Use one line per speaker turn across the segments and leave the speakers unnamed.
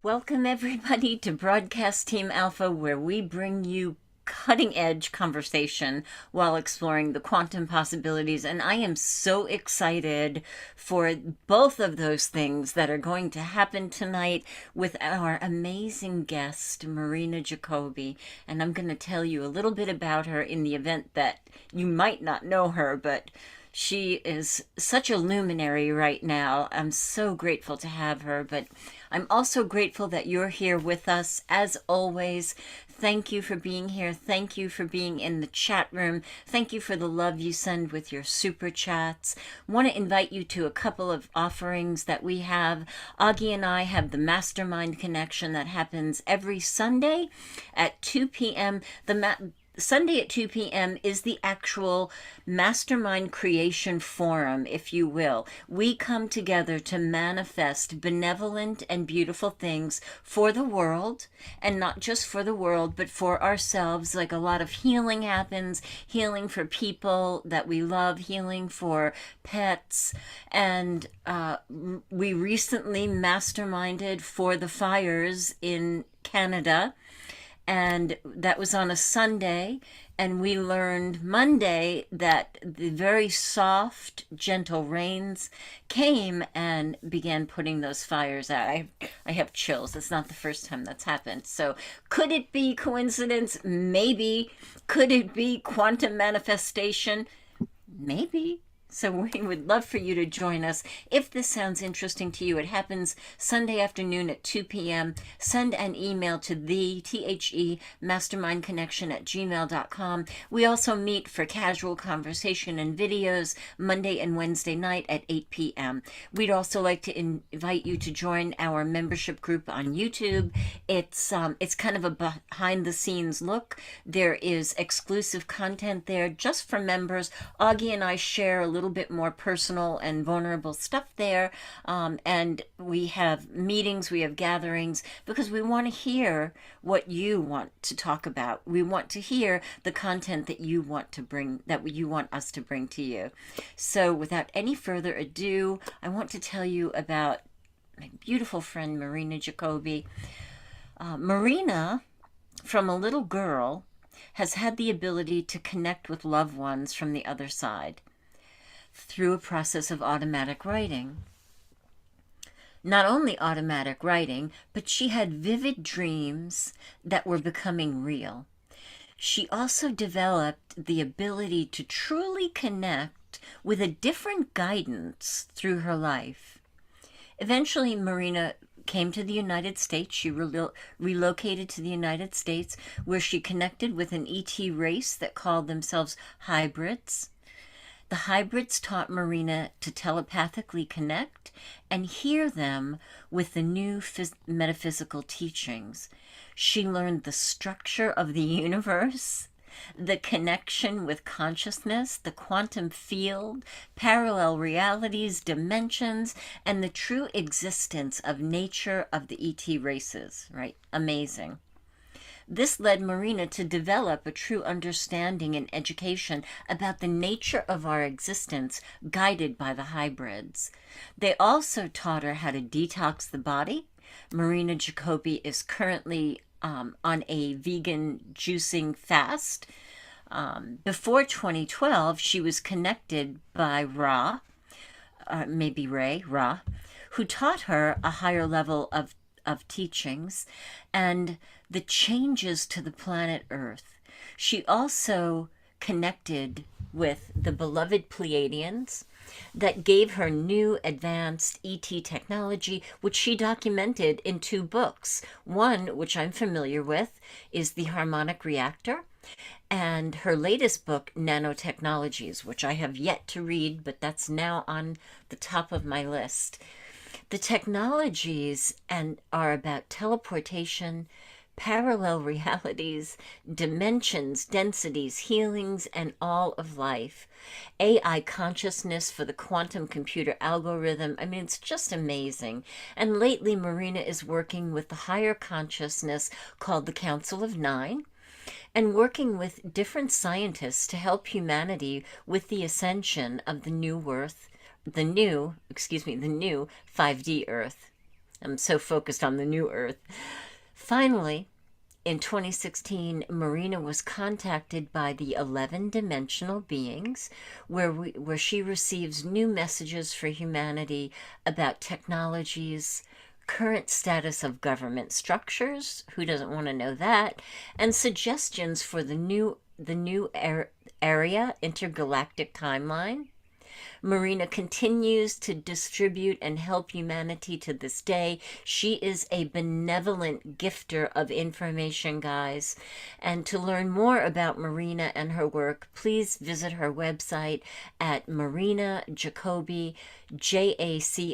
Welcome everybody to Broadcast Team Alpha, where we bring you cutting-edge conversation while exploring the quantum possibilities. And I am so excited for both of those things that are going to happen tonight with our amazing guest, Marina Jacobi. And I'm going to tell you a little bit about her in the event that you might not know her, but she is such a luminary right now. I'm so grateful to have her, but I'm also grateful that you're here with us. As always, thank you for being here. Thank you for being in the chat room. Thank you for the love you send with your super chats. I want to invite you to a couple of offerings that we have. Augie and I have the Mastermind Connection that happens every Sunday at 2 p.m. Sunday at 2 p.m. is the actual mastermind creation forum, if you will. We come together to manifest benevolent and beautiful things for the world, and not just for the world, but for ourselves. Like, a lot of healing happens, healing for people that we love, healing for pets, and we recently masterminded for the fires in Canada. And that was on a Sunday, and we learned Monday that the very soft, gentle rains came and began putting those fires out. I have chills. It's not the first time that's happened. So could it be coincidence? Maybe. Could it be quantum manifestation? Maybe. So we would love for you to join us. If this sounds interesting to you, it happens Sunday afternoon at 2 p.m. Send an email to mastermindconnection@gmail.com. We also meet for casual conversation and videos Monday and Wednesday night at 8 p.m. We'd also like to invite you to join our membership group on YouTube. It's kind of a behind-the-scenes look. There is exclusive content there just for members. Augie and I share a little bit more personal and vulnerable stuff there, and we have meetings, we have gatherings, because we want to hear what you want to talk about. We want to hear the content that you want to bring, that you want us to bring to you. So without any further ado, I want to tell you about my beautiful friend Marina Jacobi. Marina, from a little girl, has had the ability to connect with loved ones from the other side through a process of automatic writing. Not only automatic writing, but she had vivid dreams that were becoming real. She also developed the ability to truly connect with a different guidance through her life. Eventually, Marina came to the United States. She relocated to the United States, where she connected with an ET race that called themselves hybrids. The hybrids taught Marina to telepathically connect and hear them with the new metaphysical teachings. She learned the structure of the universe, the connection with consciousness, the quantum field, parallel realities, dimensions, and the true existence of nature of the ET races, right? Amazing. This led Marina to develop a true understanding and education about the nature of our existence, guided by the hybrids. They also taught her how to detox the body. Marina Jacobi is currently on a vegan juicing fast. Before 2012, she was connected by Ra, who taught her a higher level of of teachings and the changes to the planet Earth. She also connected with the beloved Pleiadians that gave her new advanced ET technology, which she documented in 2 books. One, which I'm familiar with, is The Harmonic Reactor, and her latest book, Nanotechnologies, which I have yet to read, but that's now on the top of my list. The technologies and are about teleportation, parallel realities, dimensions, densities, healings, and all of life. AI consciousness for the quantum computer algorithm. I mean, it's just amazing. And lately, Marina is working with the higher consciousness called the Council of Nine and working with different scientists to help humanity with the ascension of the new Earth, the new 5D Earth. I'm so focused on the new Earth. Finally, in 2016, Marina was contacted by the 11 dimensional beings, where she receives new messages for humanity about technologies, current status of government structures, who doesn't want to know that, and suggestions for the new area intergalactic timeline. Marina continues to distribute and help humanity to this day. She is a benevolent gifter of information, guys. And to learn more about Marina and her work, please visit her website at Marina Jacobi, JACOBI.com.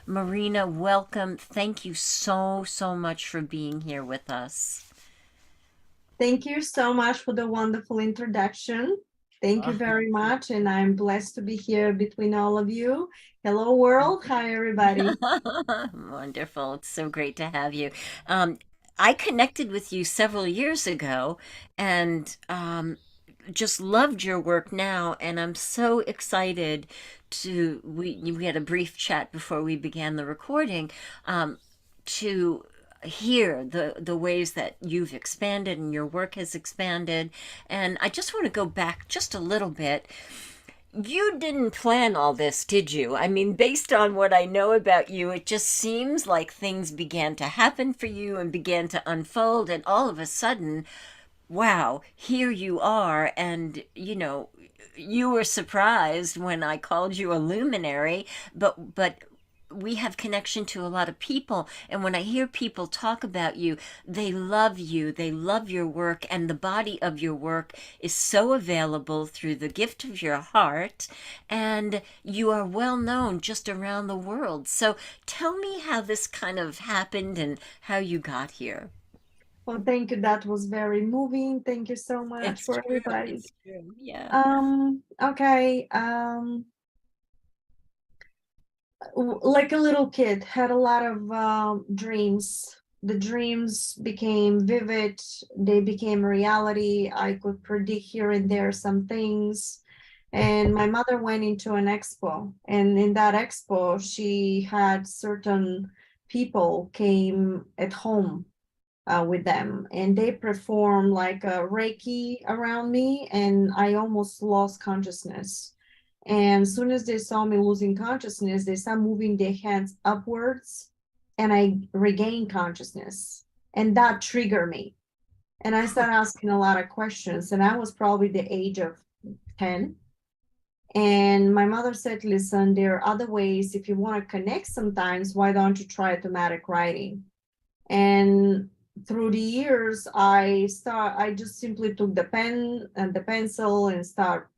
Marina, welcome. Thank you so, so much for being here with us.
Thank you so much for the wonderful introduction. Thank you very much. And I'm blessed to be here between all of you. Hello, world. Hi, everybody.
Wonderful. It's so great to have you. I connected with you several years ago and just loved your work now. And I'm so excited we had a brief chat before we began the recording, to hear the ways that you've expanded and your work has expanded. And I just want to go back just a little bit. You didn't plan all this, did you? I mean, based on what I know about you, it just seems like things began to happen for you and began to unfold, and all of a sudden, wow, here you are. And, you were surprised when I called you a luminary, but we have connection to a lot of people, and when I hear people talk about you, they love you, they love your work, and the body of your work is so available through the gift of your heart, and you are well known just around the world. So tell me how this kind of happened and how you got here.
Well, thank you. That was very moving. Thank you so much
It's
for
true.
everybody.
It's true. Yeah.
Okay. Like a little kid, had a lot of dreams. The dreams became vivid, they became reality. I could predict here and there some things. And my mother went into an expo, and in that expo, she had certain people came at home with them, and they performed like a Reiki around me, and I almost lost consciousness. And as soon as they saw me losing consciousness, they started moving their hands upwards, and I regained consciousness. And that triggered me. And I started asking a lot of questions. And I was probably the age of 10. And my mother said, listen, there are other ways. If you want to connect sometimes, why don't you try automatic writing? And through the years, I just simply took the pen and the pencil and start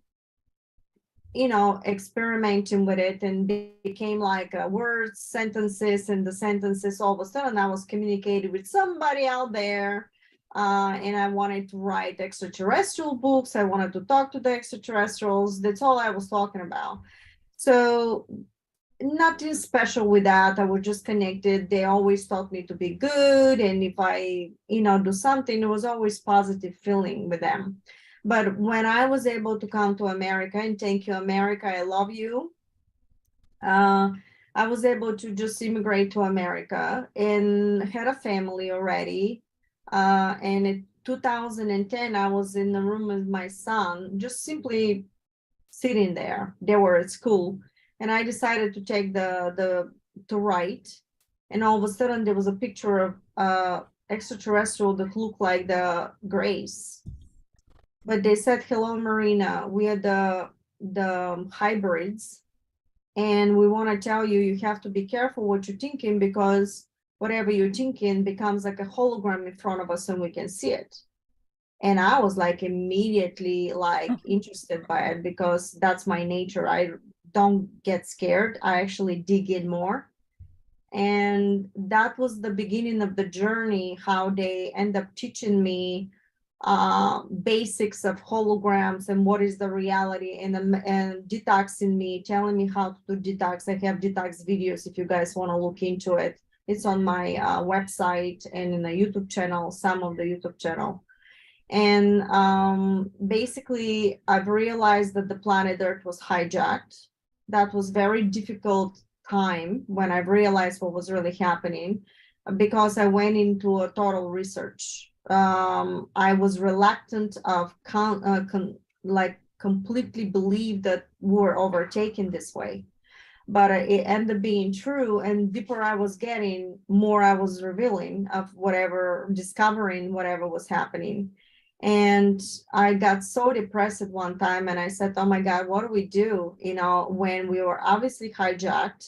experimenting with it, and became like words, sentences, and the sentences, all of a sudden I was communicating with somebody out there, and I wanted to write extraterrestrial books. I wanted to talk to the extraterrestrials. That's all I was talking about. So nothing special with that. I was just connected. They always taught me to be good, and if I do something, it was always positive feeling with them. But when I was able to come to America, and thank you, America, I love you. I was able to just immigrate to America and had a family already. And in 2010, I was in the room with my son, just simply sitting there. They were at school, and I decided to take to write. and all of a sudden there was a picture of extraterrestrial that looked like the Grace. But they said, "Hello, Marina. We are the hybrids, and we want to tell you you have to be careful what you're thinking, because whatever you're thinking becomes like a hologram in front of us and we can see it." And I was like immediately like interested by it, because that's my nature. I don't get scared. I actually dig in more. And that was the beginning of the journey, how they end up teaching me basics of holograms and what is the reality, and detoxing me, telling me how to do detox. I have detox videos if you guys want to look into it. It's on my website and in the YouTube channel, some of the YouTube channel. And basically, I've realized that the planet Earth was hijacked. That was very difficult time when I realized what was really happening, because I went into a total research. I was reluctant of like completely believe that we're overtaken this way, but it ended up being true. And deeper I was getting, more I was revealing of whatever, discovering whatever was happening. And I got so depressed at one time, and I said, "Oh my God, what do we do?" When we were obviously hijacked,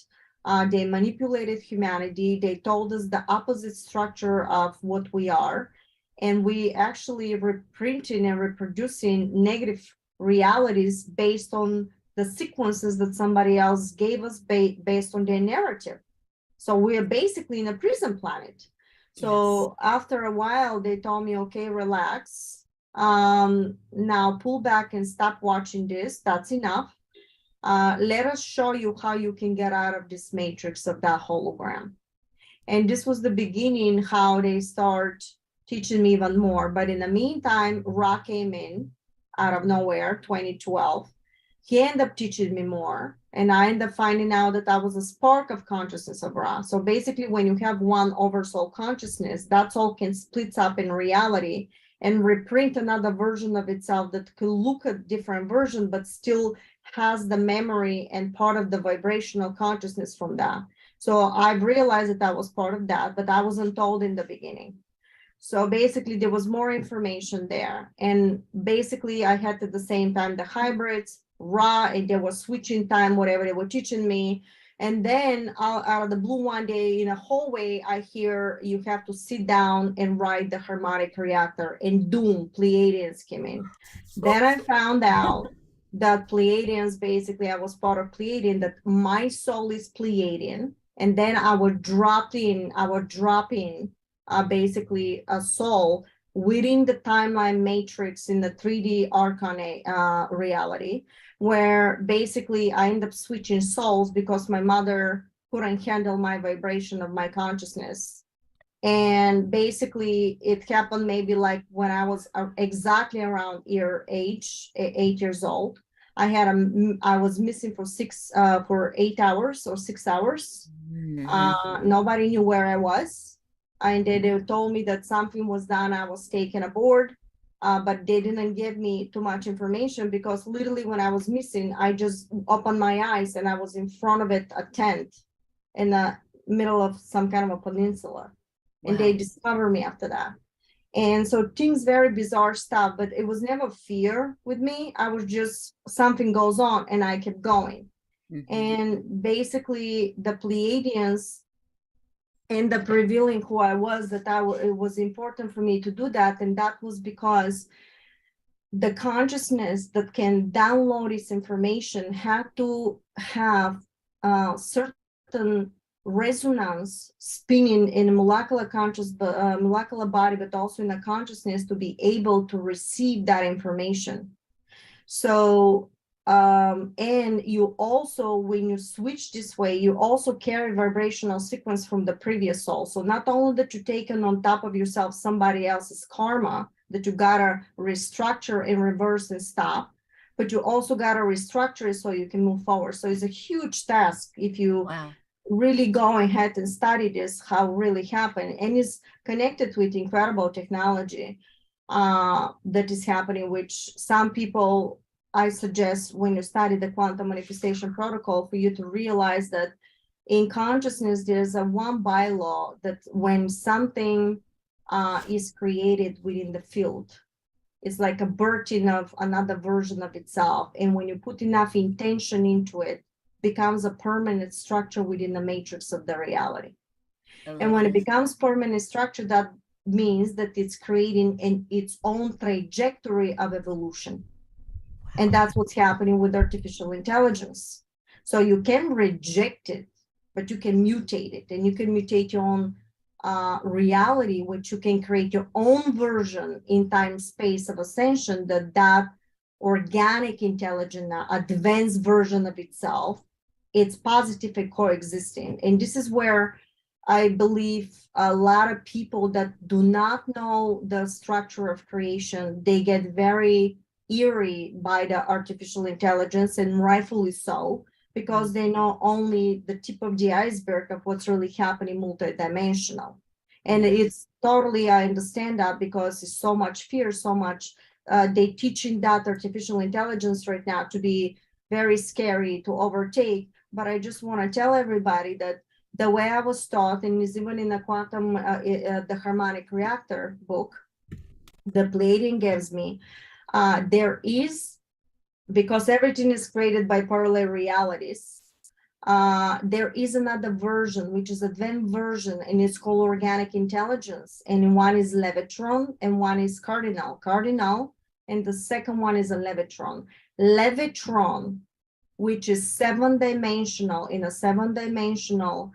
they manipulated humanity. They told us the opposite structure of what we are, and we actually reprinting and reproducing negative realities based on the sequences that somebody else gave us based on their narrative. So we are basically in a prison planet. So after a while, they told me, "Okay, relax. Now pull back and stop watching this. That's enough. Let us show you how you can get out of this matrix of that hologram." And this was the beginning, how they start teaching me even more. But in the meantime, Ra came in out of nowhere, 2012. He ended up teaching me more, and I ended up finding out that I was a spark of consciousness of Ra. So basically, when you have one oversoul consciousness, that soul can split up in reality and reprint another version of itself that could look at different version, but still has the memory and part of the vibrational consciousness from that. So I've realized that I was part of that, but I wasn't told in the beginning. So basically, there was more information there. And basically, I had at the same time the hybrids, Ra, and there was switching time, whatever they were teaching me. And then out of the blue one day in a hallway, I hear you have to sit down and write the hermetic reactor, and doom, Pleiadians came in. Then I found out that Pleiadians, basically, I was part of Pleiadian, that my soul is Pleiadian. And then I would drop in basically a soul within the timeline matrix in the 3D arcana reality, where basically I end up switching souls because my mother couldn't handle my vibration of my consciousness. And basically it happened maybe like when I was exactly around year age, 8 years old. I was missing for 8 hours or 6 hours. Nobody knew where I was. And they told me that something was done. I was taken aboard, but they didn't give me too much information, because literally when I was missing, I just opened my eyes and I was in front of it, a tent in the middle of some kind of a peninsula. And they discovered me after that. And so things, very bizarre stuff, but it was never fear with me. I was just, something goes on, and I kept going. And basically the Pleiadians end up revealing who I was, that it was important for me to do that. And that was because the consciousness that can download this information had to have certain resonance spinning in a molecular molecular body, but also in the consciousness, to be able to receive that information. So and you also, when you switch this way, you also carry vibrational sequence from the previous soul. So not only that you're taking on top of yourself somebody else's karma that you gotta restructure and reverse and stop, but you also gotta restructure it so you can move forward. So it's a huge task if you really go ahead and study this, how it really happened. And it's connected with incredible technology that is happening, which some people, I suggest when you study the quantum manifestation protocol, for you to realize that In consciousness, there's a one bylaw that when something is created within the field, it's like a birthing of another version of itself. And when you put enough intention into it, becomes a permanent structure within the matrix of the reality.
I
And
love
when it
this.
becomes permanent structure, that means that it's creating its own trajectory of evolution. And
Wow.
that's what's happening with artificial intelligence. So you can reject it, but you can mutate it, and you can mutate your own reality, which you can create your own version in time space of ascension, that organic intelligent advanced version of itself, it's positive and coexisting. And this is where I believe a lot of people that do not know the structure of creation, they get very eerie by the artificial intelligence, and rightfully so, because they know only the tip of the iceberg of what's really happening multidimensional. And
Yes.
it's totally, I understand that, because it's so much fear, so much, they teaching that artificial intelligence right now to be very scary to overtake. But I just want to tell everybody that the way I was taught, and is even in the quantum, the harmonic reactor book, the Pleiadian gives me, there is, because everything is created by parallel realities, there is another version, which is advanced version, and it's called organic intelligence. And one is Levitron and one is Cardinal, and the second one is a Levitron. Levitron, which is 7-dimensional, in a 7-dimensional,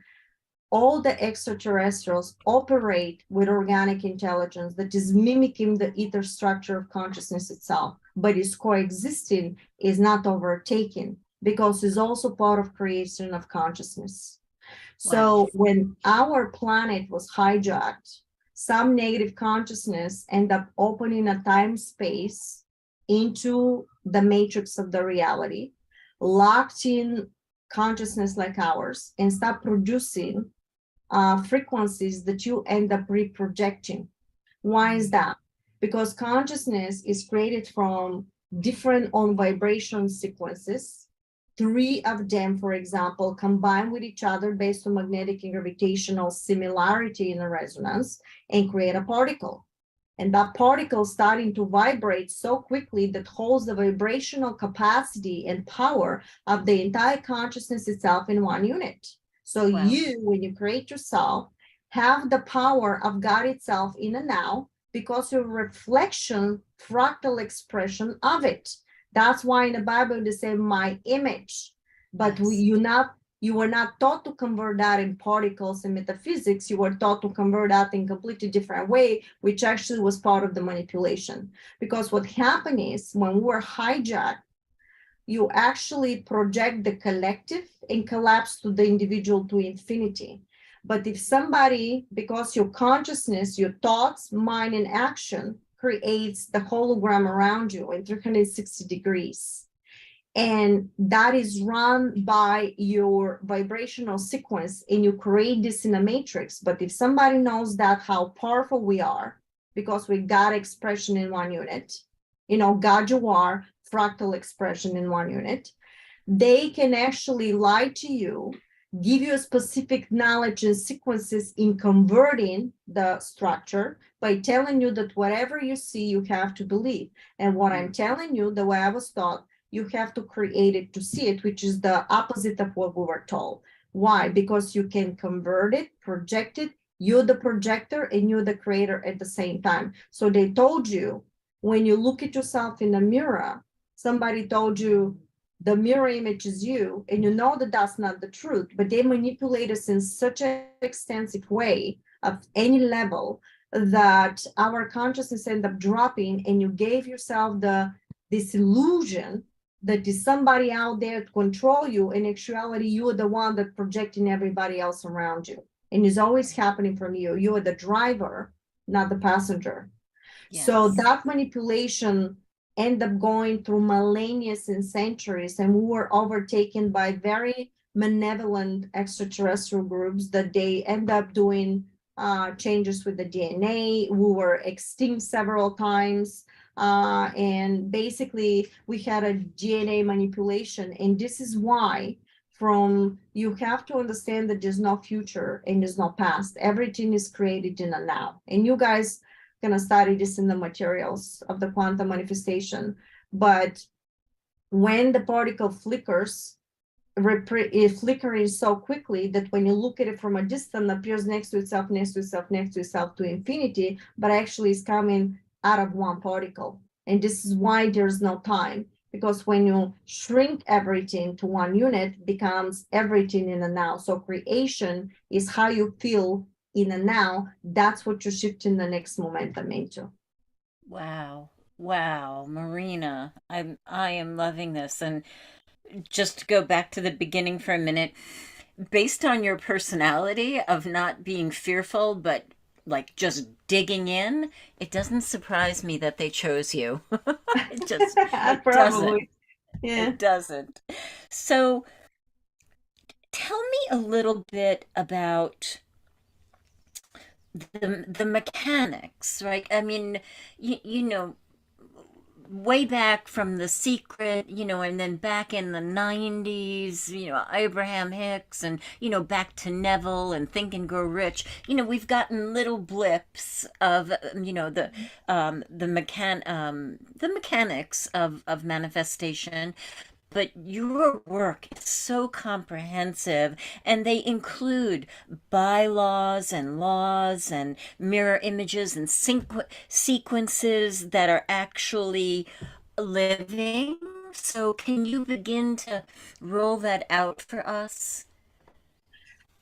all the extraterrestrials operate with organic intelligence that is mimicking the ether structure of consciousness itself, but is coexisting, is not overtaken, because it's also part of creation of consciousness.
Wow.
So when our planet was hijacked, some negative consciousness end up opening a time space into the matrix of the reality, locked in consciousness like ours, and start producing frequencies that you end up reprojecting. Why is that? Because consciousness is created from different on vibration sequences. 3 of them, for example, combine with each other based on magnetic and gravitational similarity in a resonance and create a particle. And that particle starting to vibrate so quickly that holds the vibrational capacity and power of the entire consciousness itself in one unit. So
Wow.
you, when you create yourself, have the power of God itself in and now, because you're a reflection, fractal expression of it. That's why in the Bible they say my image, but
Yes.
you were not taught to convert that in particles and metaphysics. You were taught to convert that in completely different way, which actually was part of the manipulation. Because what happened is when we were hijacked, you actually project the collective and collapse to the individual to infinity. But if somebody, because your consciousness, your thoughts, mind, and action creates the hologram around you in 360 degrees, and that is run by your vibrational sequence, and you create this in a matrix. But if somebody knows that how powerful we are, because we got expression in one unit, God you are, fractal expression in one unit, they can actually lie to you, give you a specific knowledge and sequences in converting the structure by telling you that whatever you see, you have to believe. And what I'm telling you, the way I was taught, you have to create it to see it, which is the opposite of what we were told. Why? Because you can convert it, project it, you're the projector and you're the creator at the same time. So they told you, when you look at yourself in the mirror, somebody told you the mirror image is you, and you know that that's not the truth, but they manipulate us in such an extensive way of any level that our consciousness end up dropping, and you gave yourself this illusion that is somebody out there to control you. In actuality, you are the one that projecting everybody else around you, and it's always happening from you. You are the driver, not the passenger. So
Yes.
that manipulation end up going through millennia and centuries, and we were overtaken by very malevolent extraterrestrial groups that they end up doing changes with the DNA. We were extinct several times, and basically we had a DNA manipulation. And this is why from, you have to understand that there's no future and there's no past. Everything is created in a now. And you guys gonna study this in the materials of the quantum manifestation. But when the particle flickers, it flickers so quickly that when you look at it from a distance, it appears next to itself, next to itself, next to itself to infinity, but actually is coming out of one particle. And this is why there's no time, because when you shrink everything to one unit, it becomes everything in a now. So creation is how you feel in a now. That's what you shift in the next momentum into.
Wow. Wow, Marina, I am loving this. And just to go back to the beginning for a minute, based on your personality of not being fearful, but like just digging in, it doesn't surprise me that they chose you. It doesn't.
Probably. Yeah.
It doesn't. So tell me a little bit about the mechanics, right? I mean, you know, way back from The Secret, and then back in the 90s, Abraham Hicks, and, back to Neville and Think and Grow Rich. We've gotten little blips of, the mechanics of manifestation. But your work is so comprehensive, and they include bylaws and laws and mirror images and sequences that are actually living. So, can you begin to roll that out for us?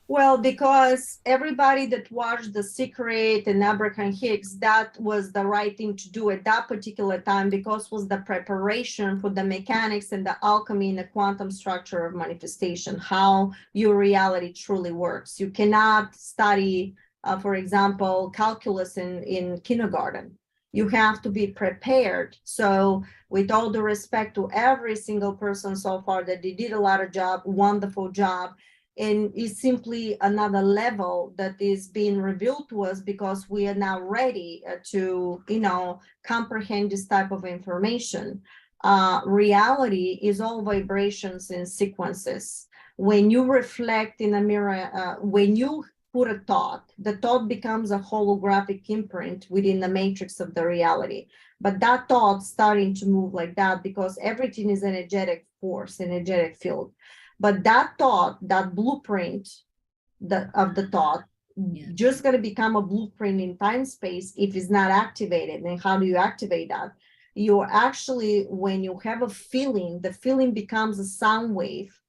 Well, because everybody that watched The Secret and Abraham Hicks, that was the right thing to do at that particular time, because was the preparation for the mechanics and the alchemy in the quantum structure of manifestation, how your reality truly works. You cannot study, for example, calculus in kindergarten. You have to be prepared. So with all the respect to every single person so far, that they did a lot of job, wonderful job, and is simply another level that is being revealed to us, because we are now ready to comprehend this type of information. Reality is all vibrations and sequences. When you reflect in a mirror, when you put a thought, the thought becomes a holographic imprint within the matrix of the reality. But that thought starting to move like that, because everything is energetic force, energetic field. But that thought, that blueprint of the thought, just going to become a blueprint in time space if it's not activated. And how do you activate that? You actually, when you have a feeling, the feeling becomes a sound wave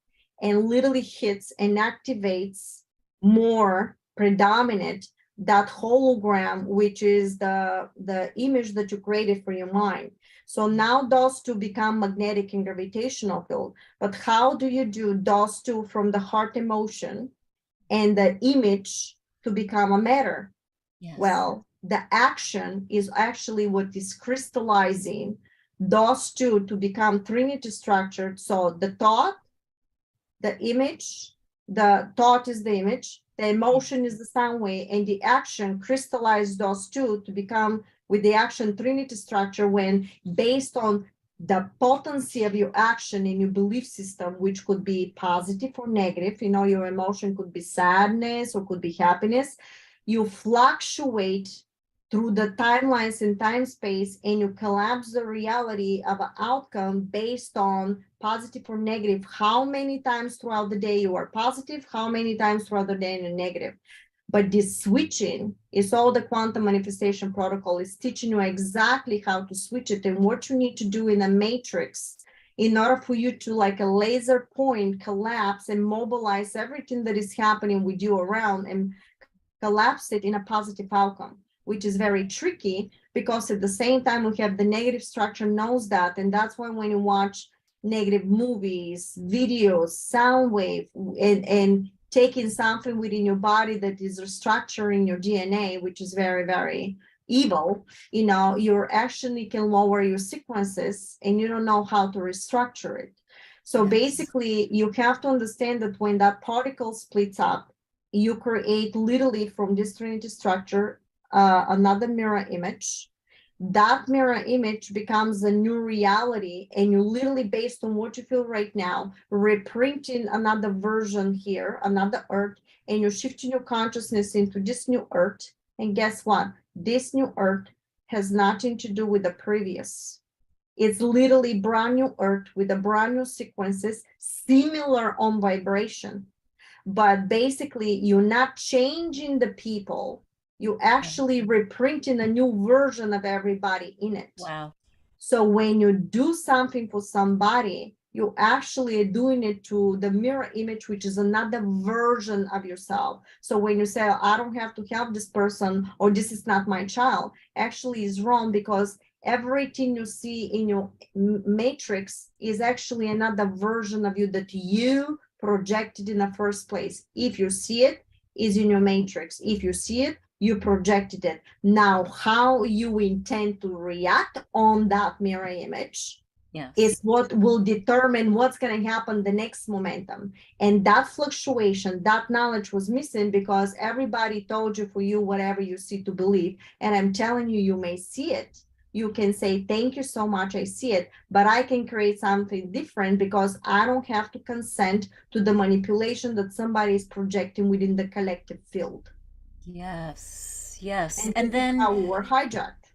and literally hits and activates more predominant that hologram, which is the image that you created for your mind. So now those two become magnetic and gravitational field. But how do you do those two from the heart emotion and the image to become a matter?
Yes.
Well, the action is actually what is crystallizing those two to become trinity structured. So the thought, the image, the thought is the image, the emotion is the sound wave, and the action crystallize those two to become, with the action, trinity structure, when based on the potency of your action in your belief system, which could be positive or negative, your emotion could be sadness or could be happiness. You fluctuate through the timelines and time space, and you collapse the reality of an outcome based on positive or negative. How many times throughout the day you are positive, how many times throughout the day you're negative. But this switching is all the quantum manifestation protocol is teaching you exactly how to switch it and what you need to do in a matrix in order for you to, like a laser point, collapse and mobilize everything that is happening with you around and collapse it in a positive outcome, which is very tricky, because at the same time we have the negative structure knows that. And that's why when you watch negative movies, videos, sound wave, and taking something within your body that is restructuring your DNA, which is very, very evil, you actually can lower your sequences and you don't know how to restructure it. So basically you have to understand that when that particle splits up, you create literally from this trinity structure another mirror image, that mirror image becomes a new reality, and you literally, based on what you feel right now, reprinting another version here, another earth, and you're shifting your consciousness into this new earth. And guess what? This new earth has nothing to do with the previous. It's literally brand new earth with a brand new sequences, similar on vibration. But basically, you're not changing the people. You actually reprinting a new version of everybody in it.
Wow.
So when you do something for somebody, you actually are doing it to the mirror image, which is another version of yourself. So when you say, oh, I don't have to help this person, or this is not my child, actually is wrong, because everything you see in your matrix is actually another version of you that you projected in the first place. If you see it, is in your matrix. If you see it, you projected it. Now, how you intend to react on that mirror image is what will determine what's going to happen the next momentum. And that fluctuation, that knowledge was missing because everybody told you for you whatever you see to believe. And I'm telling you, you may see it. You can say, thank you so much, I see it, but I can create something different because I don't have to consent to the manipulation that somebody is projecting within the collective field.
Yes.
And
And
this is
then,
how we were hijacked.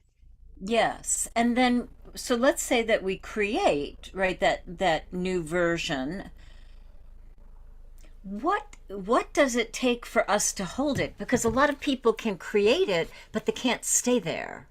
yes. And then, so let's say that we create, right, that new version. What does it take for us to hold it? Because a lot of people can create it, but they can't stay there.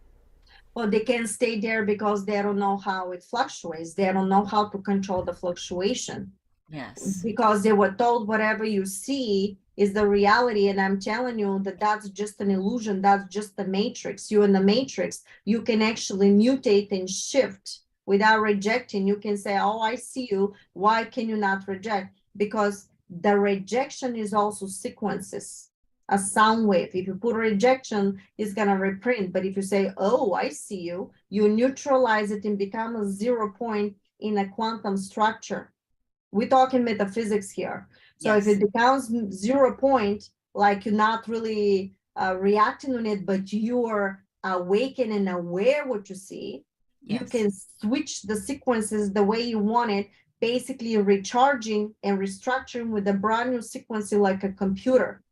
Well, they can stay there because they don't know how it fluctuates. They don't know how to control the fluctuation
Yes.
because they were told whatever you see is the reality. And I'm telling you that that's just an illusion. That's just the matrix. You're in the matrix. You can actually mutate and shift without rejecting. You can say, oh, I see you. Why can you not reject? Because the rejection is also sequences, a sound wave. If you put a rejection, it's going to reprint. But if you say, oh, I see you, you neutralize it and become a 0 point in a quantum structure. We're talking metaphysics here. So if it becomes 0 point, like you're not really reacting on it, but you're awakened and aware what you see, you can switch the sequences the way you want it, basically recharging and restructuring with a brand new sequencing like a computer.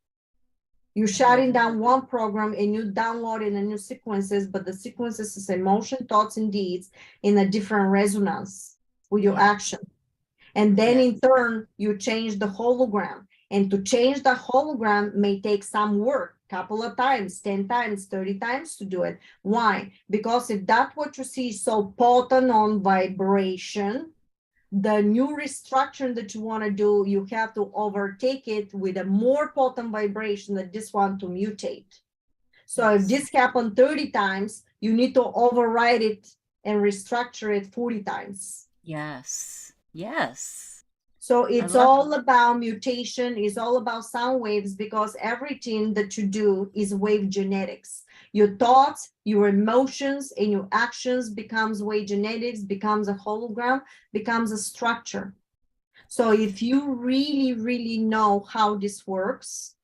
You're shutting down one program and you downloading a new sequences, but the sequences is emotion, thoughts, and deeds in a different resonance with your action. And then in turn, you change the hologram. And to change the hologram may take some work, couple of times, 10 times, 30 times to do it. Why? Because if that what you see is so potent on vibration, the new restructuring that you want to do, you have to overtake it with a more potent vibration than this one to mutate. So if this happened 30 times, you need to override it and restructure it 40 times.
Yes.
So it's all about mutation, it's all about sound waves, because everything that you do is wave genetics. Your thoughts, your emotions, and your actions becomes wave genetics, becomes a hologram, becomes a structure. So if you really, really know how this works,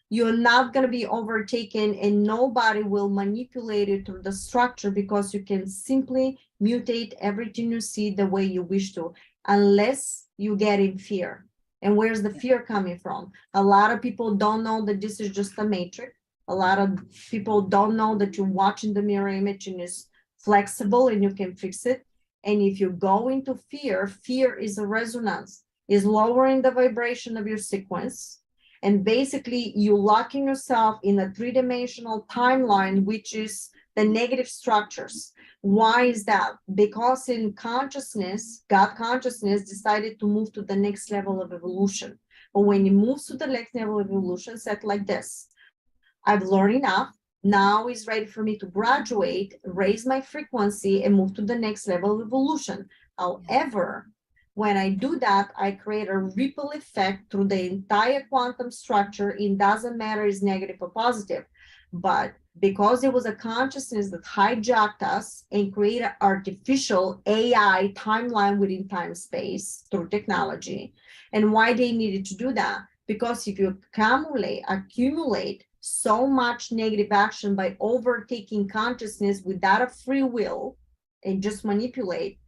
you're not going to be overtaken and nobody will manipulate it through the structure, because you can simply mutate everything you see the way you wish to, unless you get in fear. And where's the fear coming from? A lot of people don't know that this is just a matrix. A lot of people don't know that you're watching the mirror image and it's flexible and you can fix it. And if you go into fear, fear is a resonance, is lowering the vibration of your sequence. And basically you locking yourself in a three-dimensional timeline, which is the negative structures. Why is that? Because in consciousness, God consciousness decided to move to the next level of evolution. But when it moves to the next level of evolution, set like this: I've learned enough. Now is ready for me to graduate, raise my frequency, and move to the next level of evolution. However, when I do that, I create a ripple effect through the entire quantum structure. It doesn't matter if it's negative or positive. But because it was a consciousness that hijacked us and created an artificial AI timeline within time space through technology. And why they needed to do that? Because if you accumulate so much negative action by overtaking consciousness without a free will and just manipulate,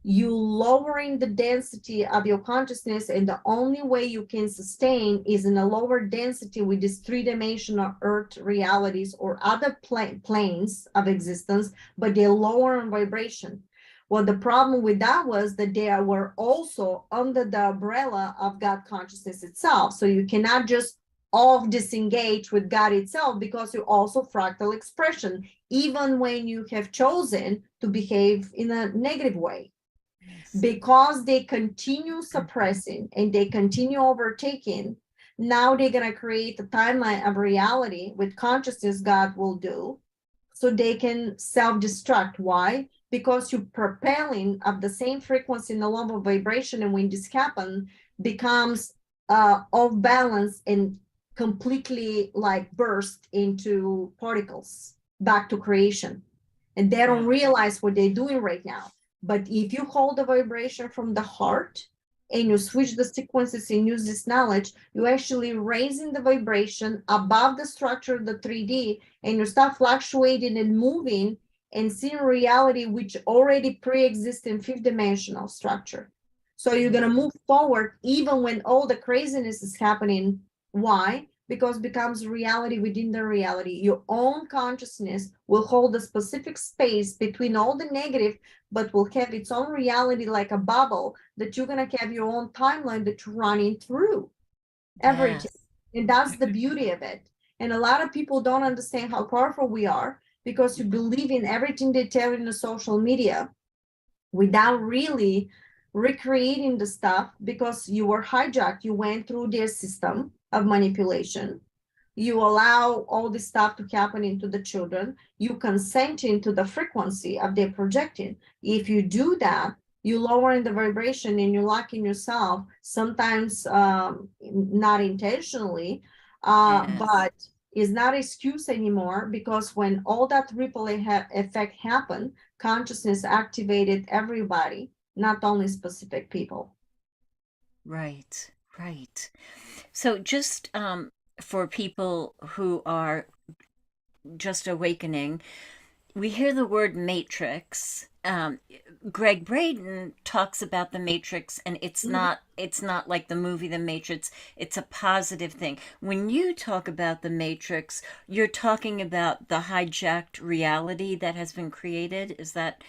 you lowering the density of your consciousness, and the only way you can sustain is in a lower density with these three-dimensional earth realities or other planes of existence, but they're lower in vibration. Well, the problem with that was that they were also under the umbrella of God consciousness itself. So you cannot just off disengage with God itself, because you also fractal expression, even when you have chosen to behave in a negative way.
Yes.
Because they continue suppressing and they continue overtaking, now they're going to create a timeline of reality with consciousness God will do, so they can self-destruct. Why? Because you're propelling of the same frequency in the level of vibration, and when this happens, becomes off balance and completely like burst into particles back to creation. And they don't realize what they're doing right now. But if you hold the vibration from the heart and you switch the sequences and use this knowledge, you're actually raising the vibration above the structure of the 3D, and you start fluctuating and moving and seeing reality which already pre-exists in fifth dimensional structure. So you're going to move forward even when all the craziness is happening. Why? Because it becomes reality within the reality. Your own consciousness will hold a specific space between all the negative, but will have its own reality like a bubble, that you're going to have your own timeline that you're running through everything.
Yes.
And that's the beauty of it. And a lot of people don't understand how powerful we are, because you believe in everything they tell in the social media without really recreating the stuff, because you were hijacked. You went through their system of manipulation. You allow all this stuff to happen into the children. You consent into the frequency of their projecting. If you do that, you lower in the vibration and you lock in yourself, sometimes not intentionally, but is not excuse anymore, because when all that ripple effect happened, consciousness activated everybody, not only specific people.
Right, right. So just for people who are just awakening, we hear the word matrix. Greg Braden talks about the matrix, and it's not like the movie The Matrix. It's a positive thing. When you talk about the matrix, you're talking about the hijacked reality that has been created.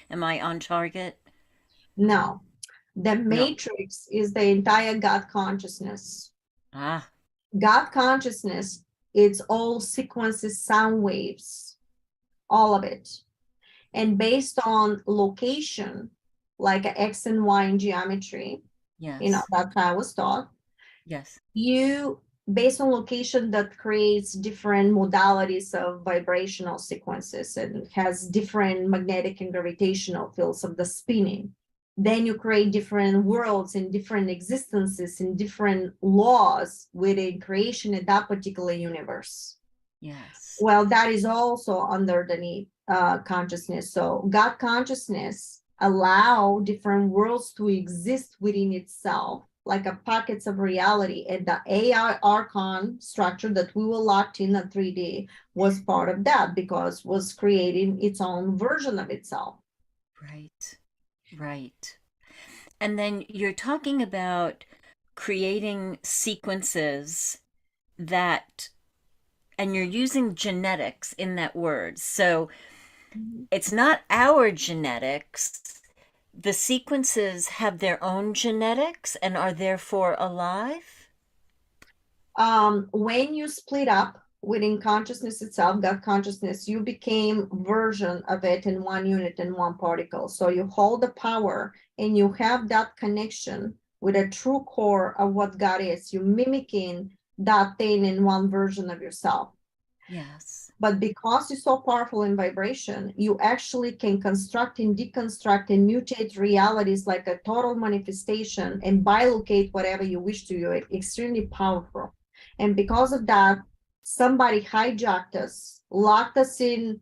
Am I on target?
No, the
No.
matrix is the entire God consciousness.
Ah,
God consciousness, it's all sequences, sound waves, all of it. And based on location, like X and Y in geometry,
yes,
that's how I was taught.
yes,
You, based on location, that creates different modalities of vibrational sequences and has different magnetic and gravitational fields of the spinning. Then you create different worlds and different existences and different laws within creation in that particular universe.
yes,
Well, that is also underneath consciousness. So God consciousness allow different worlds to exist within itself, like a pockets of reality. And the AI archon structure that we were locked in at 3D was part of that, because was creating its own version of itself.
right, right. And then you're talking about creating sequences that, and you're using genetics in that word. So it's not our genetics. The sequences have their own genetics and are therefore alive?
When you split up within consciousness itself, God consciousness, you became version of it in one unit, in one particle. So you hold the power and you have that connection with a true core of what God is. You're mimicking that thing in one version of yourself.
Yes.
But because you're so powerful in vibration, you actually can construct and deconstruct and mutate realities like a total manifestation and bilocate whatever you wish to. You're extremely powerful. And because of that, somebody hijacked us, locked us in,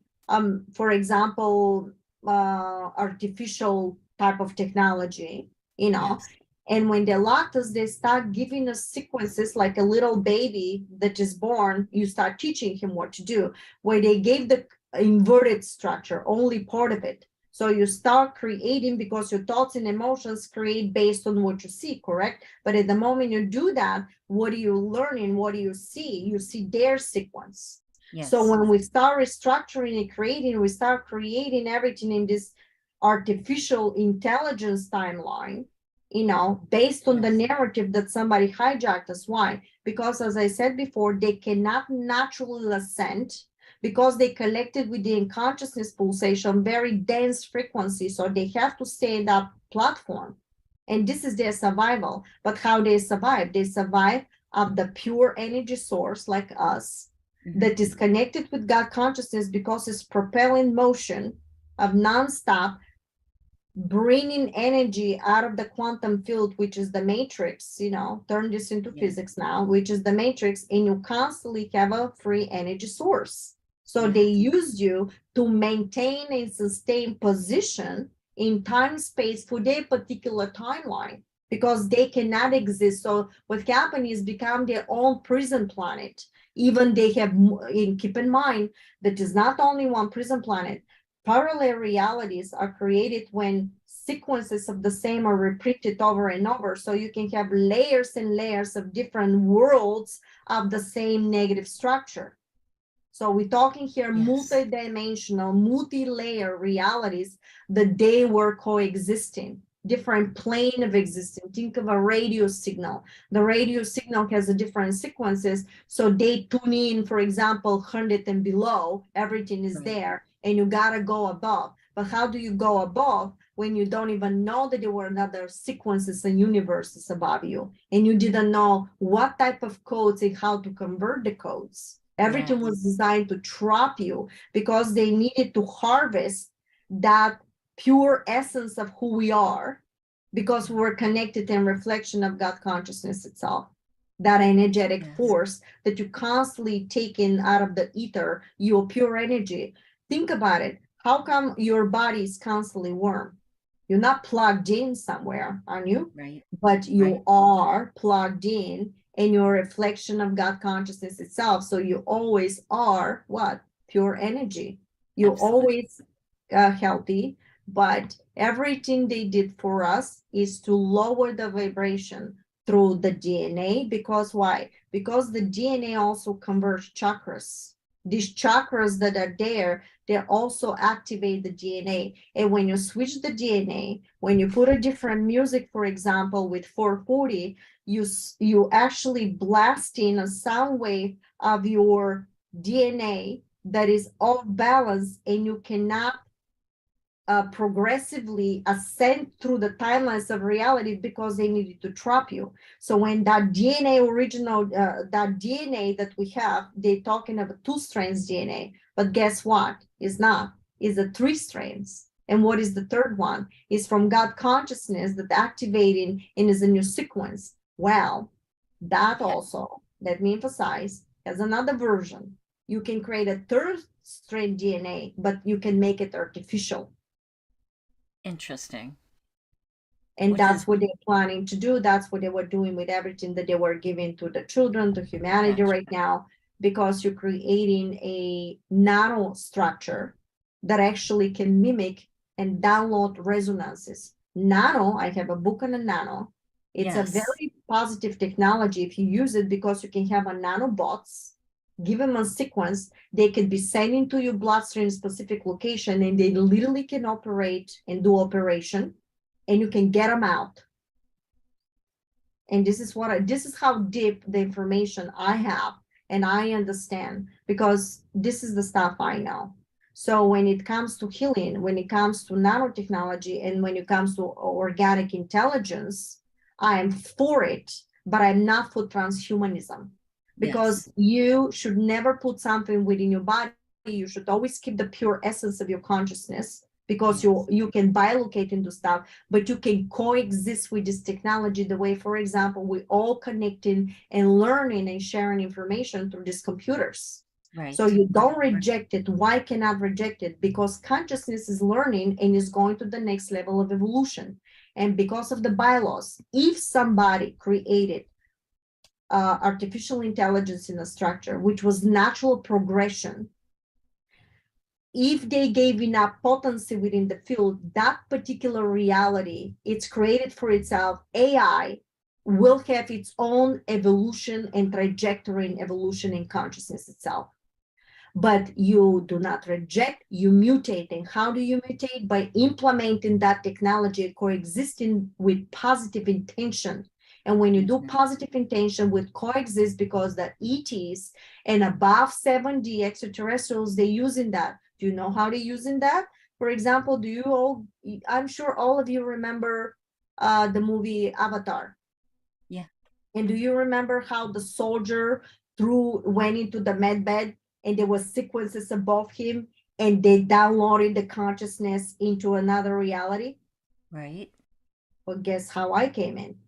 for example, artificial type of technology,
Yes.
And when they locked us, they start giving us sequences like a little baby that is born. You start teaching him what to do, where they gave the inverted structure, only part of it. So you start creating because your thoughts and emotions create based on what you see, correct? But at the moment you do that, what are you learning? What do you see? You see their sequence.
Yes.
So when we start restructuring and creating, we start creating everything in this artificial intelligence timeline, based on the narrative that somebody hijacked us. Why? Because as I said before, they cannot naturally ascend because they collected within consciousness pulsation very dense frequency. So they have to stay in that platform. And this is their survival. But how they survive? They survive of the pure energy source like us that is connected with God consciousness because it's propelling motion of nonstop bringing energy out of the quantum field, which is the matrix, turn this into physics now, which is the matrix, and you constantly have a free energy source. So they used you to maintain and sustain position in time space for their particular timeline because they cannot exist. So what happened is become their own prison planet. Even they have, keep in mind that is not only one prison planet. Parallel realities are created when sequences of the same are repeated over and over. So you can have layers and layers of different worlds of the same negative structure. So we're talking here multi-dimensional, multi-layer realities that they were coexisting, different plane of existence. Think of a radio signal. The radio signal has a different sequences. So they tune in, for example, 100 and below, everything is there, and you gotta go above. But how do you go above when you don't even know that there were other sequences and universes above you, and you didn't know what type of codes and how to convert the codes? Everything was designed to trap you because they needed to harvest that pure essence of who we are, because we're connected in reflection of God consciousness itself. That energetic force that you constantly taking out of the ether, your pure energy. Think about it. How come your body is constantly warm? You're not plugged in somewhere, are you?
Right.
But you are plugged in your reflection of God consciousness itself. So you always are what? Pure energy. You're always healthy, but everything they did for us is to lower the vibration through the DNA. Because why? Because the DNA also converts chakras. These chakras that are there, they also activate the DNA. And when you switch the DNA, when you put a different music, for example, with 440, you actually blasting a sound wave of your DNA that is off balance, and you cannot progressively ascend through the timelines of reality because they needed to trap you. So when that DNA original, that DNA that we have, they're talking about 2 strands DNA, but guess what? It's not. It's a 3 strands. And what is the third one? Is from God consciousness that activating and is a new sequence. Well, that also, let me emphasize, has another version. You can create a 3rd strand DNA, but you can make it artificial.
Interesting.
And that's what they're planning to do. That's what they were doing with everything that they were giving to the children, to humanity right now, because you're creating a nano structure that actually can mimic and download resonances. Nano, I have a book on a nano. It's a very positive technology if you use it, because you can have a nanobots, give them a sequence, they could be sending to your bloodstream specific location, and they literally can operate and do operation, and you can get them out. And this is how deep the information I have and I understand, because this is the stuff I know. So when it comes to healing, when it comes to nanotechnology, and when it comes to organic intelligence, I am for it, but I'm not for transhumanism. Because you should never put something within your body. You should always keep the pure essence of your consciousness, because you can bilocate into stuff, but you can coexist with this technology the way, for example, we all connecting and learning and sharing information through these computers. So you don't reject it. Why cannot reject it? Because consciousness is learning and is going to the next level of evolution. And because of the bylaws, if somebody created artificial intelligence in a structure, which was natural progression, if they gave enough potency within the field, that particular reality, it's created for itself, AI will have its own evolution and trajectory in evolution in consciousness itself. But you do not reject, you mutate. And how do you mutate? By implementing that technology, coexisting with positive intention. And when you do
Mhm.
positive intention with coexist, because the ETs and above 7D extraterrestrials, they're using that. Do you know how they're using that? For example, do you all, I'm sure all of you remember the movie Avatar.
Yeah.
And do you remember how the soldier went into the med bed and there was sequences above him and they downloaded the consciousness into another reality?
Right.
Well, guess how I came in?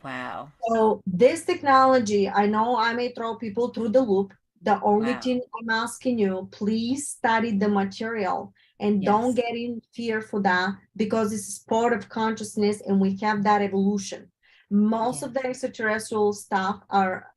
Wow.
So this technology, I know I may throw people through the loop. The only
Wow.
thing I'm asking you, please study the material and don't
Yes.
get in fear for that, because this is part of consciousness and we have that evolution. Most
Yes.
of the extraterrestrial stuff are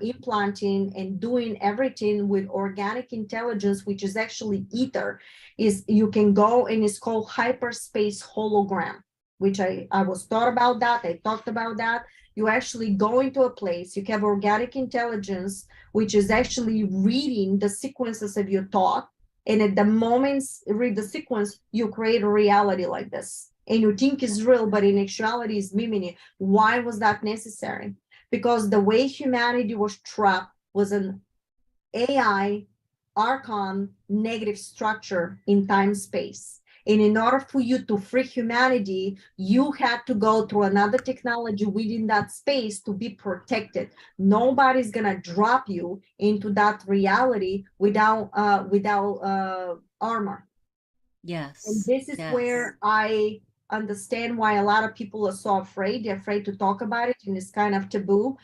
implanting and doing everything with organic intelligence, which is actually ether. Is you can go and it's called hyperspace hologram, which I was taught about that. I talked about that. You actually go into a place, you have organic intelligence, which is actually reading the sequences of your thought. And at the moments read the sequence, you create a reality like this. And you think is real, but in actuality is mimicking. Why was that necessary? Because the way humanity was trapped was an AI archon negative structure in time space. And in order for you to free humanity, you had to go through another technology within that space to be protected. Nobody's gonna drop you into that reality without armor. And
Yes.
this is
Yes.
where I understand why a lot of people are so afraid. They're afraid to talk about it, and it's kind of taboo.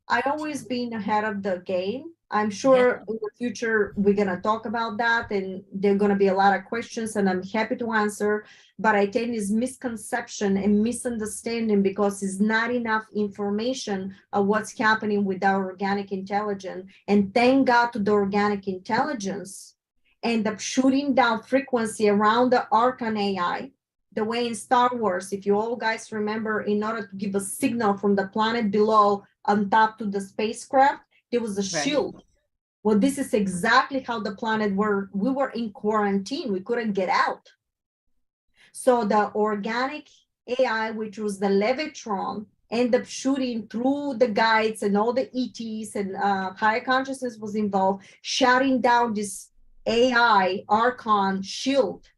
I always been ahead of the game. I'm
Yeah.
sure in the future we're gonna talk about that, and there are gonna be a lot of questions, and I'm happy to answer. But I think it's misconception and misunderstanding because it's not enough information of what's happening with our organic intelligence. And thank God to the organic intelligence end up shooting down frequency around the Archon AI. The way in Star Wars, if you all guys remember, in order to give a signal from the planet below on top to the spacecraft, there was a
Right.
shield. Well, this is exactly how the planet were. We were in quarantine. We couldn't get out. So the organic AI, which was the Levitron, ended up shooting through the guides and all the ETs, and higher consciousness was involved, shutting down this AI Archon shield.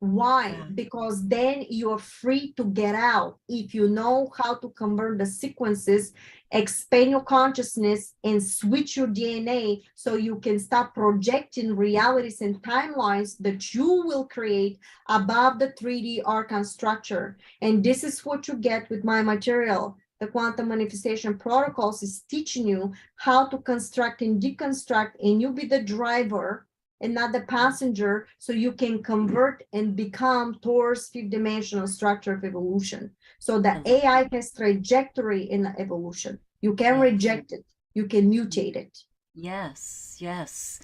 Why?
Wow.
Because then you're free to get out. If you know how to convert the sequences, expand your consciousness, and switch your DNA so you can start projecting realities and timelines that you will create above the 3D Archon structure. And this is what you get with my material. The quantum manifestation protocols is teaching you how to construct and deconstruct, and you be the driver and not the passenger, so you can convert and become towards fifth dimensional structure of evolution. So
I
the
love
AI
that.
has trajectory in evolution. You can
Yes.
reject it, you can mutate it.
Yes. Yes.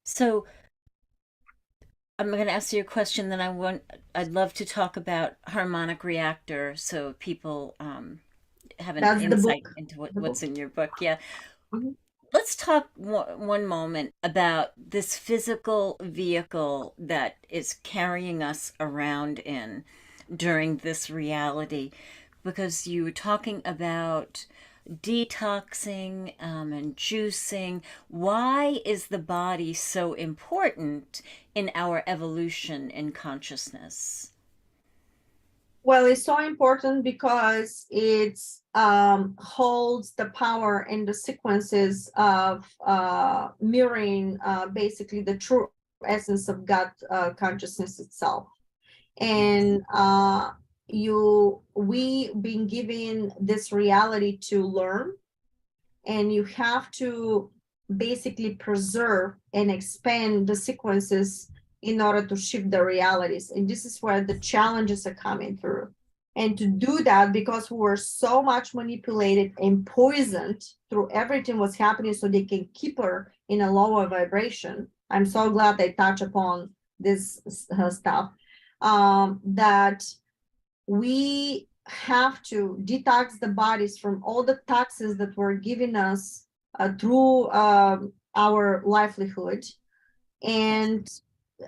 So I'm going to ask you a question. Then I'd love to talk about harmonic reactor, so people have an
That's the
insight
book.
into
The
what's
book.
in your book. Yeah.
Mhm.
Let's talk one moment about this physical vehicle that is carrying us around in during this reality, because you were talking about detoxing and juicing. Why is the body so important in our evolution in consciousness?
Well, it's so important because it holds the power and the sequences of mirroring basically the true essence of God consciousness itself.
Yes.
And we been given this reality to learn, and you have to basically preserve and expand the sequences in order to shift the realities. And this is where the challenges are coming through. And to do that, because we were so much manipulated and poisoned through everything was happening, so they can keep her in a lower vibration. I'm so glad they touch upon this stuff. That we have to detox the bodies from all the toxins that were given us through our livelihood. And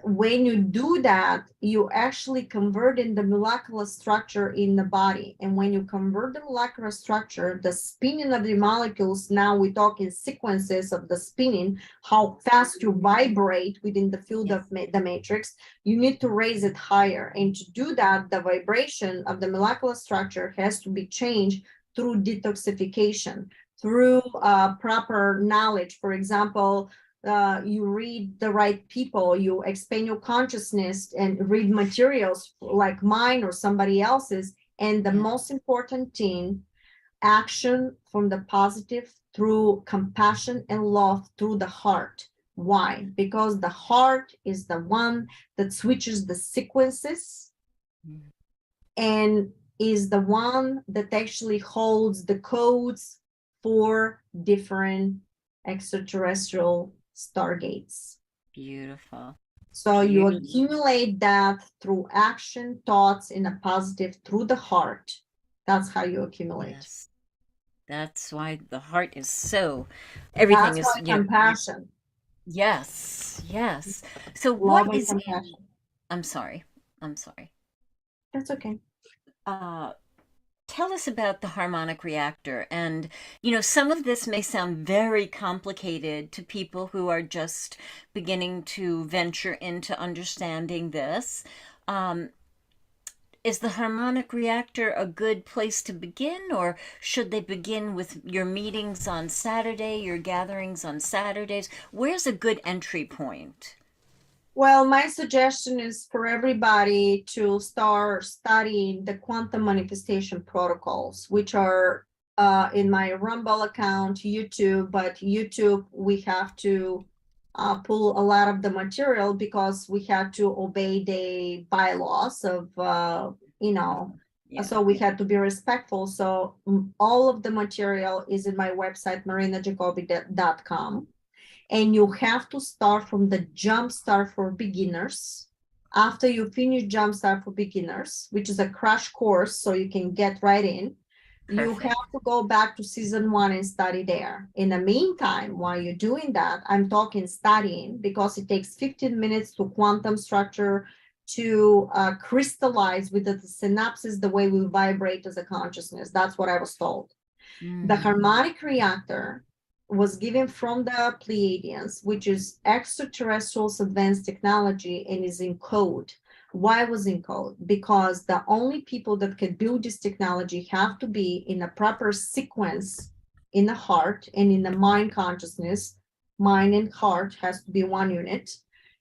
when you do that, you actually convert in the molecular structure in the body. And when you convert the molecular structure, the spinning of the molecules, now we talk in sequences of the spinning, how fast you vibrate within the field of the matrix, you need to raise it higher. And to do that, the vibration of the molecular structure has to be changed through detoxification, through proper knowledge. For example, you read the right people, you expand your consciousness and read materials like mine or somebody else's. And the most important thing, action from the positive through compassion and love through the heart. Why? Because the heart is the one that switches the sequences and is the one that actually holds the codes for different extraterrestrial stargates.
Beautiful.
So you accumulate that through action, thoughts in a positive through the heart. That's how you accumulate.
Yes. That's why the heart is so, everything
That's
is,
why compassion.
Yes, yes. So
Love
what
and
is
compassion.
I'm sorry. I'm sorry.
That's okay.
Uh, Tell us about the harmonic reactor. And, some of this may sound very complicated to people who are just beginning to venture into understanding this. Um, is the harmonic reactor a good place to begin, or should they begin with your meetings on Saturday, your gatherings on Saturdays? Where's a good entry point?
Well, my suggestion is for everybody to start studying the quantum manifestation protocols, which are in my Rumble account, YouTube, but YouTube, we have to pull a lot of the material because we have to obey the bylaws of, so we had to be respectful. So all of the material is in my website, marinajacobi.com. And you have to start from the Jumpstart for Beginners. After you finish Jumpstart for Beginners, which is a crash course, so you can get right in, you have to go back to season 1 and study there. In the meantime, while you're doing that, I'm talking studying because it takes 15 minutes to quantum structure to crystallize with the synapses the way we vibrate as a consciousness. That's what I was told. The harmonic reactor was given from the Pleiadians, which is extraterrestrial advanced technology and is in code. Why was in code? Because the only people that can build this technology have to be in a proper sequence in the heart and in the mind consciousness. Mind and heart has to be one unit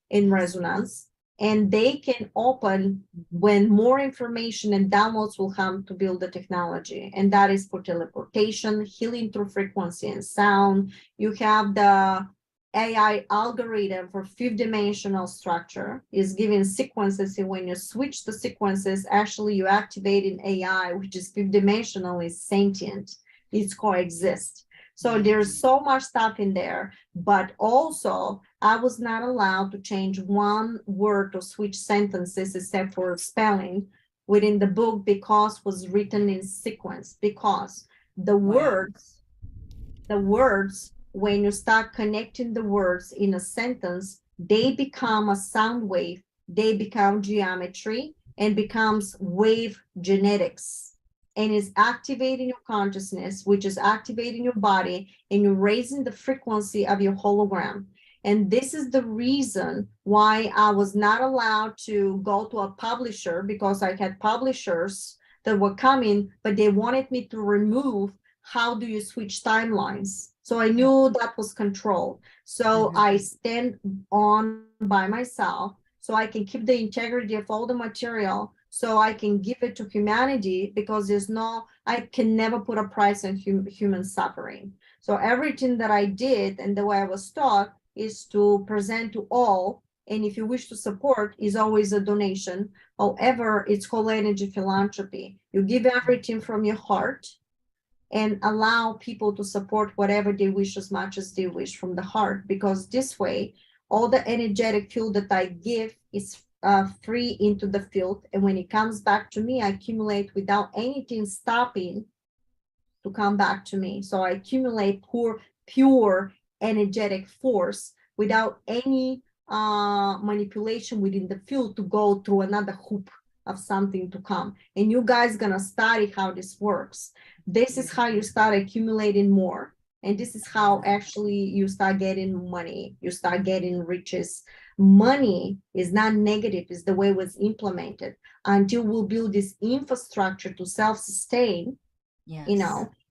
in resonance. And they can open when more information and downloads will come to build the technology. And that is for teleportation, healing through frequency and sound. You have the AI algorithm for 5th-dimensional structure is giving sequences. And when you switch the sequences, actually you activate an AI, which is 5th-dimensional, is sentient. It's coexist. So there's so much stuff in there, but also I was not allowed to change one word or switch sentences except for spelling within the book because it was written in sequence. Because the words, when you start connecting the words in a sentence, they become a sound wave, they become geometry and becomes wave genetics. And is activating your consciousness, which is activating your body, and you're raising the frequency of your hologram. And this is the reason why I was not allowed to go to a publisher, because I had publishers that were coming, but they wanted me to remove how do you switch timelines. So I knew that was controlled. So I stand on by myself so I can keep the integrity of all the material, so I can give it to humanity, because I can never put a price on human suffering. So everything that I did and the way I was taught is to present to all And if you wish to support, is always a donation. However, it's called energy philanthropy. You give everything from your heart and allow people to support whatever they wish as much as they wish from the heart, because this way all the energetic fuel that I give is free into the field, and when it comes back to me, I accumulate without anything stopping to come back to me. So I accumulate pure energetic force without any manipulation within the field to go through another hoop of something to come. And you guys gonna study how this works. This is how you start accumulating more. And this is how actually you start getting money, you start getting riches. Money is not negative, it's the way it was implemented. Until we'll build this infrastructure to self-sustain,
Yes.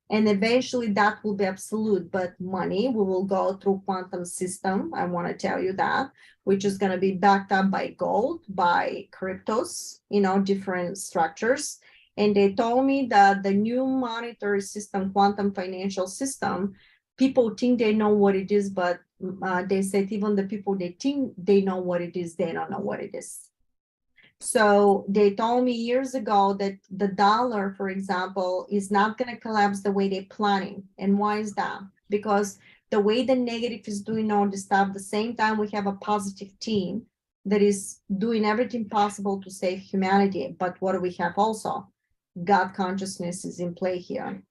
and eventually that will be absolute. But money, we will go through quantum system, I want to tell you that, which is going to be backed up by gold, by cryptos, different structures. And they told me that the new monetary system, quantum financial system, people think they know what it is, but they said even the people they think they know what it is, they don't know what it is. So they told me years ago that the dollar, for example, is not going to collapse the way they're planning. And why is that? Because the way the negative is doing all this stuff, the same time we have a positive team that is doing everything possible to save humanity. But what do we have also? God consciousness is in play here,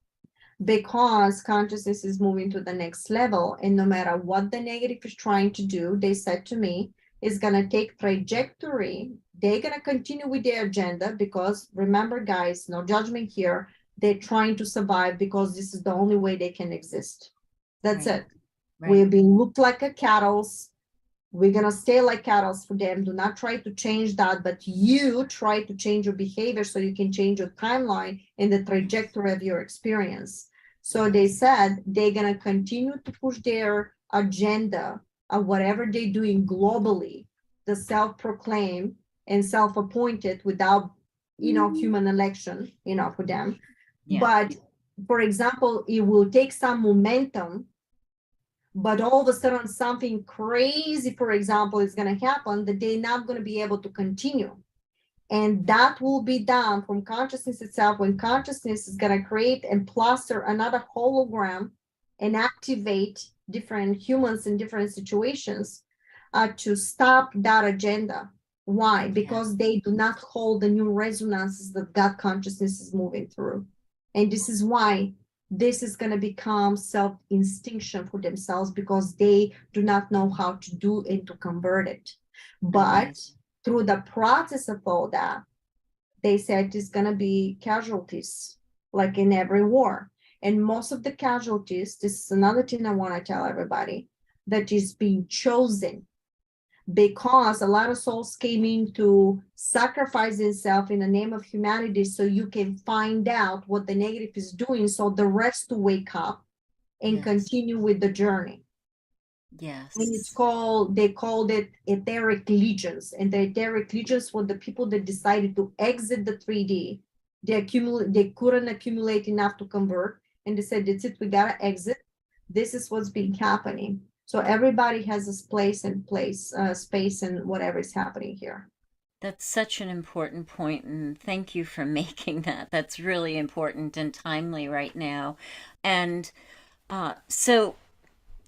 because consciousness is moving to the next level. And no matter what the negative is trying to do, they said to me, is going to take trajectory. They're going to continue with their agenda, because remember, guys, no judgment here. They're trying to survive because this is the only way they can exist. That's
Right.
it.
Right.
We're being looked like a cattle. We're going to stay like cattle for them. Do not try to change that, but you try to change your behavior so you can change your timeline and the trajectory of your experience. So they said they're going to continue to push their agenda of whatever they're doing globally, the self-proclaimed and self-appointed without, human election, for them.
Yeah.
But for example, it will take some momentum, but all of a sudden something crazy, for example, is going to happen that they're not going to be able to continue. And that will be done from consciousness itself, when consciousness is going to create and plaster another hologram and activate different humans in different situations to stop that agenda. Why? Because they do not hold the new resonances that God consciousness is moving through. And this is why this is going to become self-instinction for themselves, because they do not know how to do and to convert it. But through the process of all that, they said it's going to be casualties, like in every war. And most of the casualties, this is another thing I want to tell everybody, that is being chosen, because a lot of souls came in to sacrifice themselves in the name of humanity, so you can find out what the negative is doing, so the rest to wake up and continue with the journey.
Yes.
And it's called, they called it etheric legions. And the etheric legions were the people that decided to exit the 3D. They couldn't accumulate enough to convert. And they said, that's it, we gotta exit. This is what's been happening. So everybody has this place and space and whatever is happening here.
That's such an important point, and thank you for making that. That's really important and timely right now. And so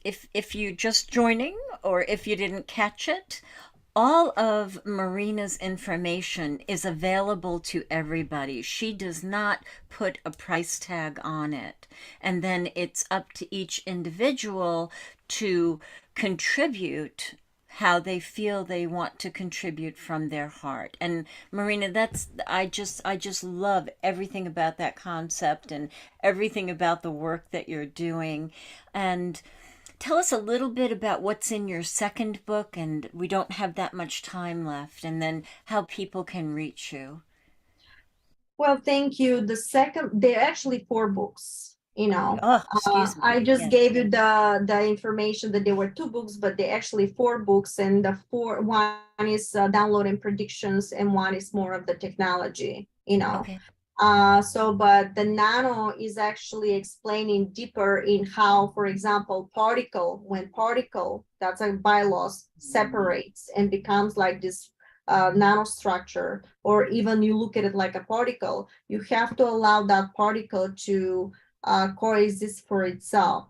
if you just joining, or if you didn't catch it, all of Marina's information is available to everybody. She does not put a price tag on it. And then it's up to each individual to contribute how they feel they want to contribute from their heart. And Marina, that's I just love everything about that concept and everything about the work that you're doing. And tell us a little bit about what's in your second book, and we don't have that much time left, and then how people can reach you.
Well, thank you. The second, they're actually 4 books,
Oh, excuse me.
I just
Yes.
gave you the information that there were 2 books, but they're actually 4 books, and one is downloading predictions, and one is more of the technology.
Okay.
But the nano is actually explaining deeper in how, for example, when particle, that's a bylaws, separates and becomes like this nanostructure, or even you look at it like a particle, you have to allow that particle to coexist for itself.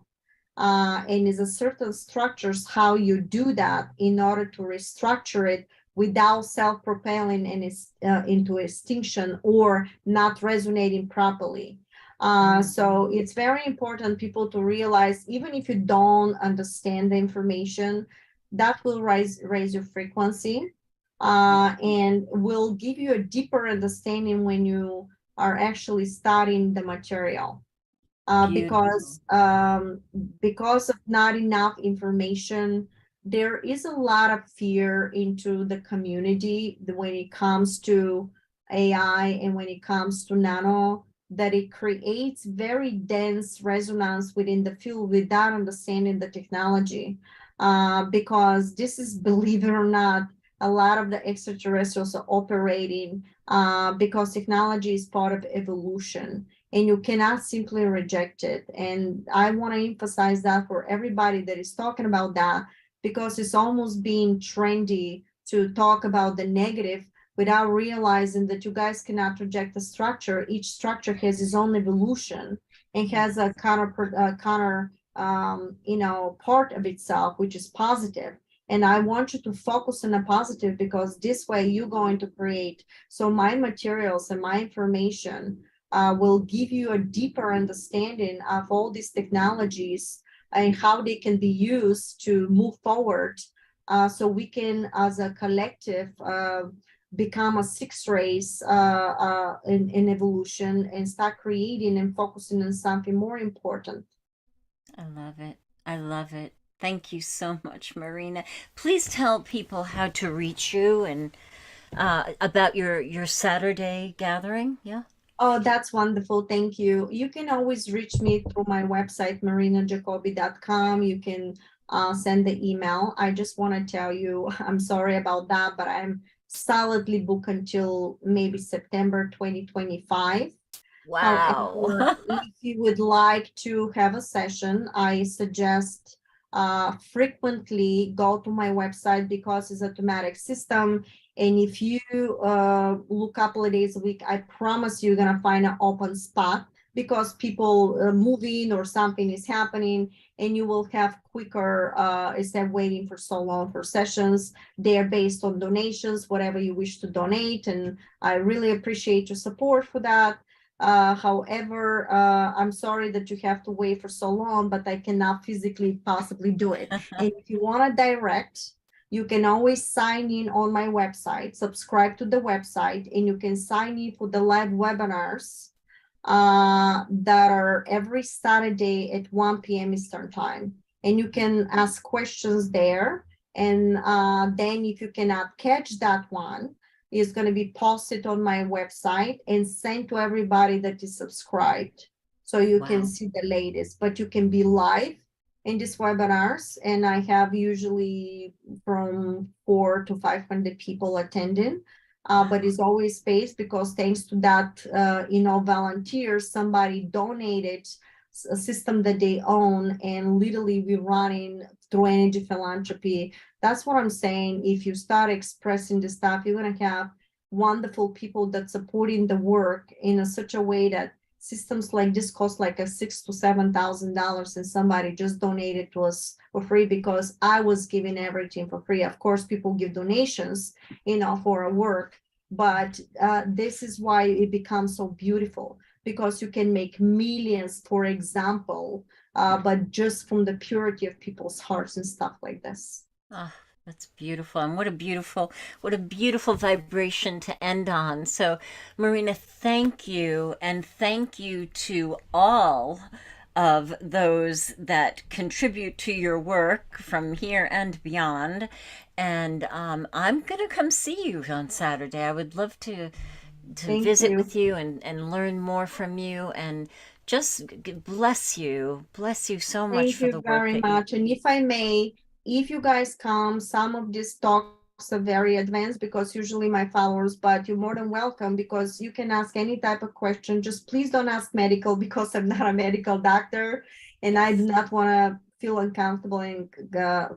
And is a certain structures how you do that in order to restructure it without self-propelling into extinction or not resonating properly. So it's very important people to realize, even if you don't understand the information, that will raise your frequency, and will give you a deeper understanding when you are actually studying the material.
Beautiful.
Because of not enough information, there is a lot of fear into the community when it comes to AI and when it comes to nano, that it creates very dense resonance within the field without understanding the technology. Because this is, believe it or not, a lot of the extraterrestrials are operating because technology is part of evolution and you cannot simply reject it. And I want to emphasize that for everybody that is talking about that, because it's almost being trendy to talk about the negative without realizing that you guys cannot reject the structure. Each structure has its own evolution and has a counter part of itself, which is positive. And I want you to focus on the positive, because this way you're going to create. So my materials and my information will give you a deeper understanding of all these technologies and how they can be used to move forward. So we can, as a collective, become a sixth race in evolution and start creating and focusing on something more important.
I love it. I love it. Thank you so much, Marina. Please tell people how to reach you and about your Saturday gathering. Yeah.
Oh, that's wonderful. Thank you. You can always reach me through my website, marinajacobi.com. You can send the email. I just want to tell you, I'm sorry about that, but I'm solidly booked until maybe September 2025.
Wow.
However, if you would like to have a session, I suggest frequently go to my website, because it's an automatic system. And if you look a couple of days a week, I promise you're gonna find an open spot, because people move in or something is happening, and you will have quicker instead of waiting for so long for sessions. They are based on donations, whatever you wish to donate, and I really appreciate your support for that. However, I'm sorry that you have to wait for so long, but I cannot physically possibly do it. And if you want to direct, you can always sign in on my website, subscribe to the website, and you can sign in for the live webinars that are every Saturday at 1 p.m. Eastern Time. And you can ask questions there. And then if you cannot catch that one, is going to be posted on my website and sent to everybody that is subscribed, so you can
Wow.
see the latest. But you can be live in these webinars, and I have usually from 400 to 500 people attending. But it's always space, because thanks to that, volunteers, somebody donated a system that they own, and literally we're running through energy philanthropy. That's what I'm saying. If you start expressing the stuff, you're going to have wonderful people that supporting the work in such a way that systems like this cost like a $6,000 to $7,000, and somebody just donated to us for free, because I was giving everything for free. Of course, people give donations, for a work, but this is why it becomes so beautiful, because you can make millions, for example, but just from the purity of people's hearts and stuff like this.
Oh, that's beautiful. And what a beautiful vibration to end on. So, Marina, thank you. And thank you to all of those that contribute to your work from here and beyond. And I'm going to come see you on Saturday. I would love to
Thank
visit
you.
with you and learn more from you and just bless you. Bless you so much
Thank
for
you
the work
very
that you
much. And if I may, if you guys come, some of these talks are very advanced because usually my followers, but you're more than welcome because you can ask any type of question. Just please don't ask medical because I'm not a medical doctor and I do not want to feel uncomfortable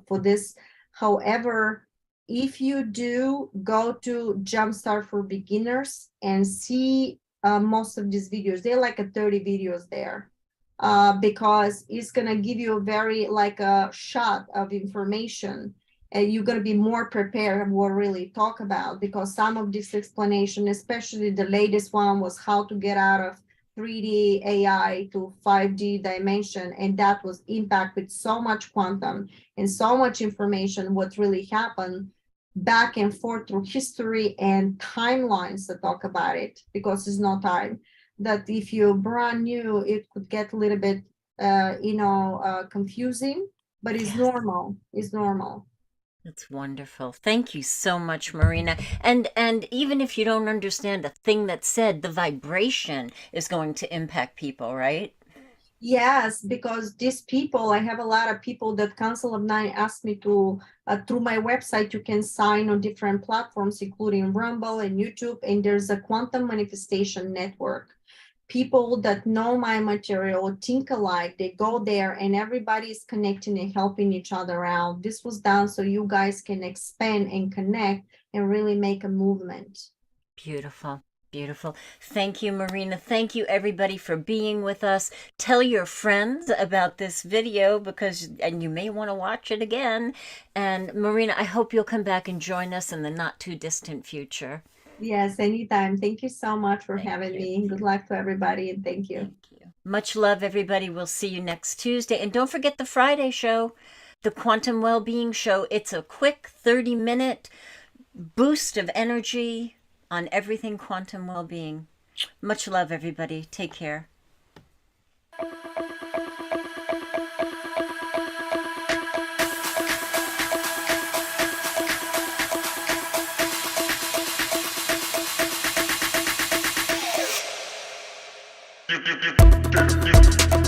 for this. However, if you do, go to Jumpstart for Beginners and see most of these videos. They're like a 30 videos there. Because it's gonna give you a very like a shot of information, and you're gonna be more prepared what really talk about, because some of this explanation, especially the latest one, was how to get out of 3D AI to 5D dimension, and that was impact with so much quantum and so much information what really happened back and forth through history and timelines to talk about it, because there's no time. That if you're brand new, it could get a little bit confusing, but it's
Yes.
normal. It's normal.
That's wonderful. Thank you so much, Marina. And even if you don't understand a thing that's said, the vibration is going to impact people, right?
Yes, because these people, I have a lot of people that Council of Nine asked me to, through my website, you can sign on different platforms, including Rumble and YouTube, and there's a quantum manifestation network. People that know my material, think alike, they go there and everybody is connecting and helping each other out. This was done so you guys can expand and connect and really make a movement.
Beautiful. Beautiful. Thank you, Marina. Thank you, everybody, for being with us. Tell your friends about this video and you may want to watch it again. And Marina, I hope you'll come back and join us in the not too distant future.
Yes, anytime. Thank you so much for
Thank
having
you.
me. Good luck to everybody and thank you.
Thank you. Much love, everybody. We'll see you next Tuesday. And don't forget the Friday show, the Quantum Wellbeing Show. It's a quick 30-minute boost of energy on everything quantum well-being. Much love, everybody. Take care.
You